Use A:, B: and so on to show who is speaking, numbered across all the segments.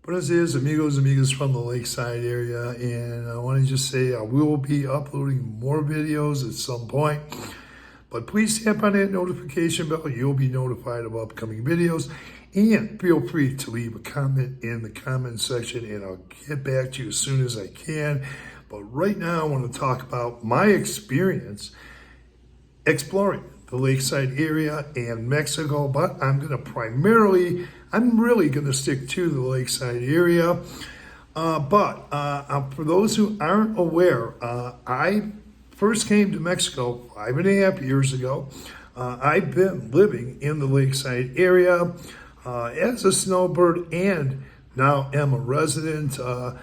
A: Buenos dias, amigos, amigas from the Lakeside area, and I want to just say I will be uploading more videos at some point, but please tap on that notification bell. You'll be notified of upcoming videos, and feel free to leave a comment in the comment section, and I'll get back to you as soon as I can. But right now, I want to talk about my experience exploring the Lakeside area and Mexico, but I'm really going to stick to the Lakeside area. For those who aren't aware, I first came to Mexico 5.5 years ago. I've been living in the Lakeside area as a snowbird and now am a resident for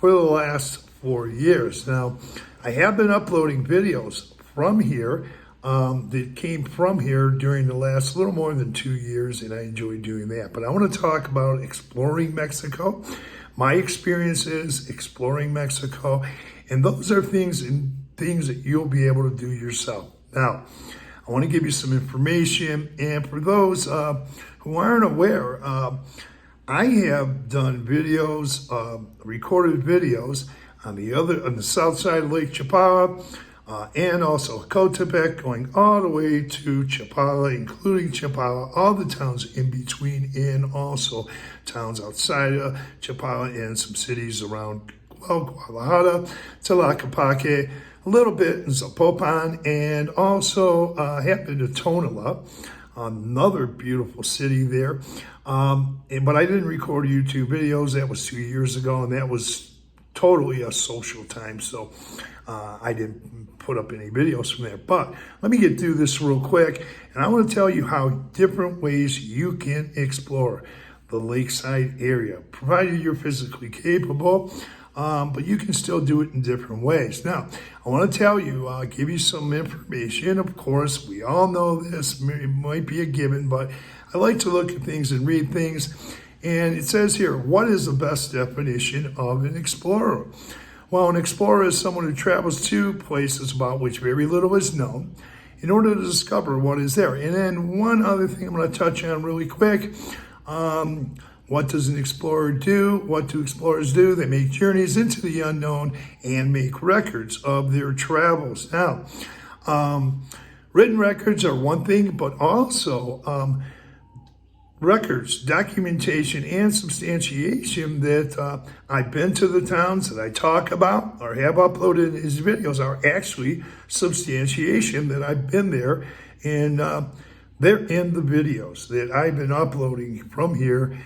A: the last 4 years. Now, I have been uploading videos from here that came from here during the last little more than 2 years, and I enjoy doing that. But I want to talk about exploring Mexico, my experiences exploring Mexico, and those are things that you'll be able to do yourself. Now, I want to give you some information, and for those who aren't aware, I have done videos, recorded videos on the south side of Lake Chapala, and also Cotepec, going all the way to Chapala, including Chapala, all the towns in between, and also towns outside of Chapala and some cities around Guadalajara, Tlaquepaque, a little bit in Zapopan, and also have been to Tonala, another beautiful city there. But I didn't record YouTube videos. That was 2 years ago, and that was totally a social time, so I didn't put up any videos from there. But let me get through this real quick, and I want to tell you how different ways you can explore the Lakeside area, provided you're physically capable, but you can still do it in different ways. Now, I want to tell you, give you some information. Of course, we all know this, it might be a given, but I like to look at things and read things. And it says here, what is the best definition of an explorer? Well, an explorer is someone who travels to places about which very little is known in order to discover what is there. And then one other thing I'm going to touch on really quick. What does an explorer do? What do explorers do? They make journeys into the unknown and make records of their travels. Now, written records are one thing, but also records, documentation, and substantiation that I've been to the towns that I talk about or have uploaded these videos are actually substantiation that I've been there, and they're in the videos that I've been uploading from here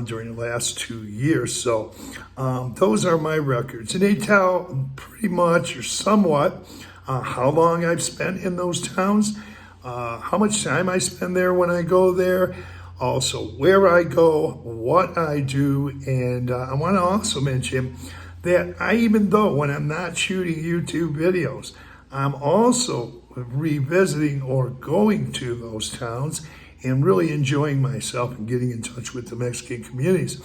A: during the last 2 years. So those are my records, and they tell pretty much or somewhat how long I've spent in those towns, how much time I spend there when I go there, also where I go, what I do, and I want to also mention that even though when I'm not shooting YouTube videos, I'm also revisiting or going to those towns and really enjoying myself and getting in touch with the Mexican communities.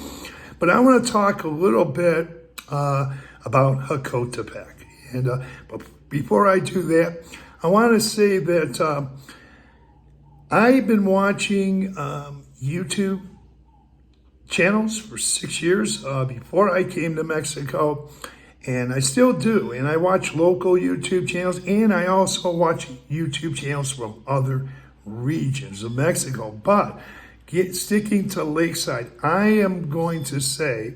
A: But I want to talk a little bit about Cotepec. And but before I do that, I want to say that I've been watching YouTube channels for 6 years before I came to Mexico, and I still do. And I watch local YouTube channels, and I also watch YouTube channels from other regions of Mexico. But sticking to Lakeside, I am going to say,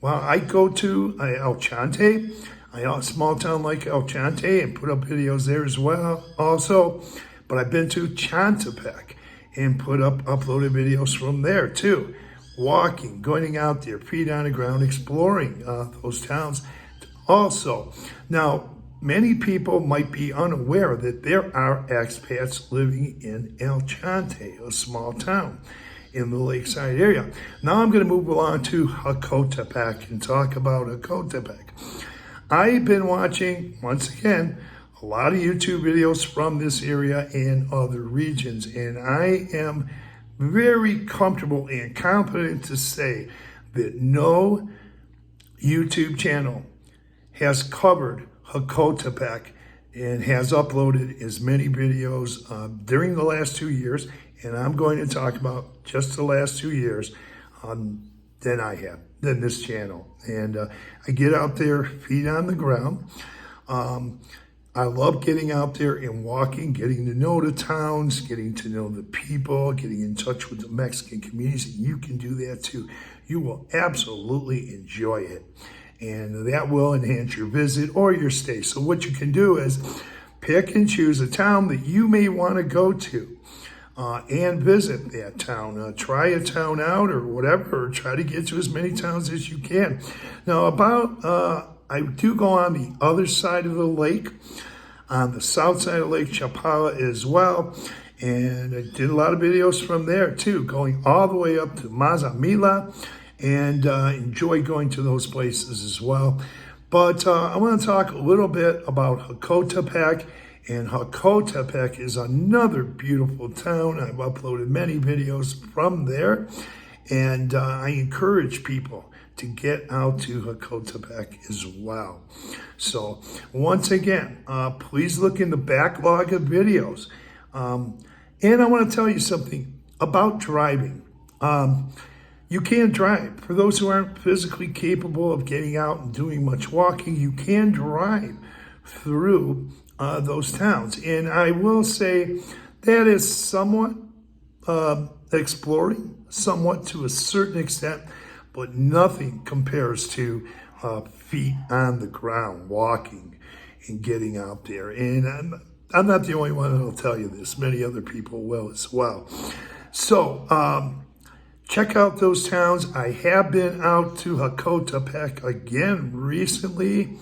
A: well, I go to El Chante, a small town like El Chante, and put up videos there as well also. But I've been to Chantepec and uploaded videos from there too. Walking, going out there, feet on the ground, exploring those towns also. Now, many people might be unaware that there are expats living in El Chante, a small town in the Lakeside area. Now I'm going to move along to Cotepec and talk about Cotepec. I've been watching, once again, a lot of YouTube videos from this area and other regions, and I am very comfortable and confident to say that no YouTube channel has covered Cotepec and has uploaded as many videos during the last 2 years, and I'm going to talk about just the last 2 years on than this channel. And I get out there, feet on the ground. I love getting out there and walking, getting to know the towns, getting to know the people, getting in touch with the Mexican communities. And you can do that too. You will absolutely enjoy it. And that will enhance your visit or your stay. So what you can do is pick and choose a town that you may want to go to. And visit that town. Try a town out or whatever, or try to get to as many towns as you can. Now, I do go on the other side of the lake, on the south side of Lake Chapala as well. And I did a lot of videos from there too, going all the way up to Mazamila, and enjoy going to those places as well. But I want to talk a little bit about Jocotepec. And Jocotepec is another beautiful town. I've uploaded many videos from there. And I encourage people to get out to Jocotepec as well. So once again, please look in the backlog of videos. And I want to tell you something about driving. You can drive. For those who aren't physically capable of getting out and doing much walking, you can drive through those towns. And I will say that is somewhat exploring, somewhat to a certain extent, but nothing compares to feet on the ground, walking and getting out there. And I'm not the only one that'll tell you this. Many other people will as well. So check out those towns. I have been out to Jocotepec again recently,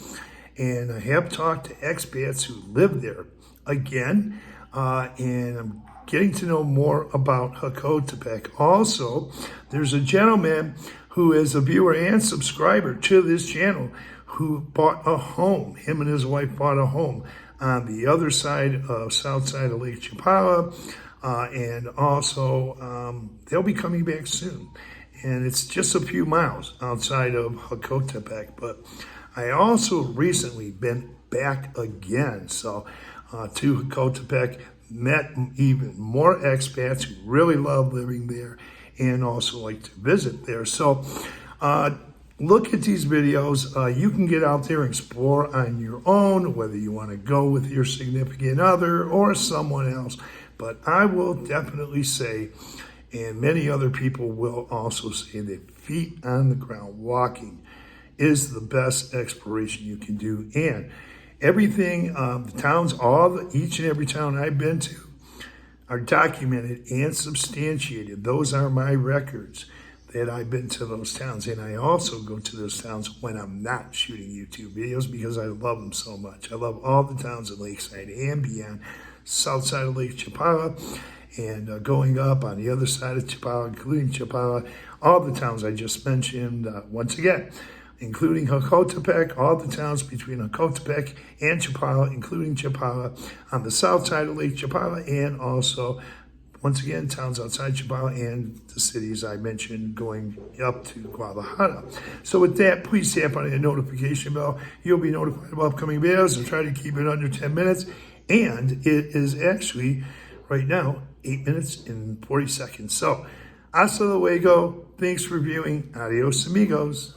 A: and I have talked to expats who live there again, and I'm getting to know more about Jocotepec. Also, there's a gentleman who is a viewer and subscriber to this channel who bought a home. Him and his wife bought a home on the other side of south side of Lake Chapala, and also they'll be coming back soon. And it's just a few miles outside of Jocotepec, but I also recently been back again, so to Jocotepec, met even more expats who really love living there and also like to visit there. So look at these videos. You can get out there and explore on your own, whether you want to go with your significant other or someone else. But I will definitely say, and many other people will also say, that feet on the ground, walking, is the best exploration you can do. And everything, the towns, each and every town I've been to are documented and substantiated. Those are my records that I've been to those towns. And I also go to those towns when I'm not shooting YouTube videos because I love them so much. I love all the towns in Lakeside and beyond, south side of Lake Chapala, and going up on the other side of Chapala, including Chapala, all the towns I just mentioned, once again, including Jocotepec, all the towns between Jocotepec and Chapala, including Chapala, on the south side of Lake Chapala, and also, once again, towns outside Chapala and the cities I mentioned going up to Guadalajara. So with that, please tap on the notification bell. You'll be notified of upcoming videos. I'll try to keep it under 10 minutes. And it is actually, right now, 8 minutes and 40 seconds. So, hasta luego. Thanks for viewing. Adios, amigos.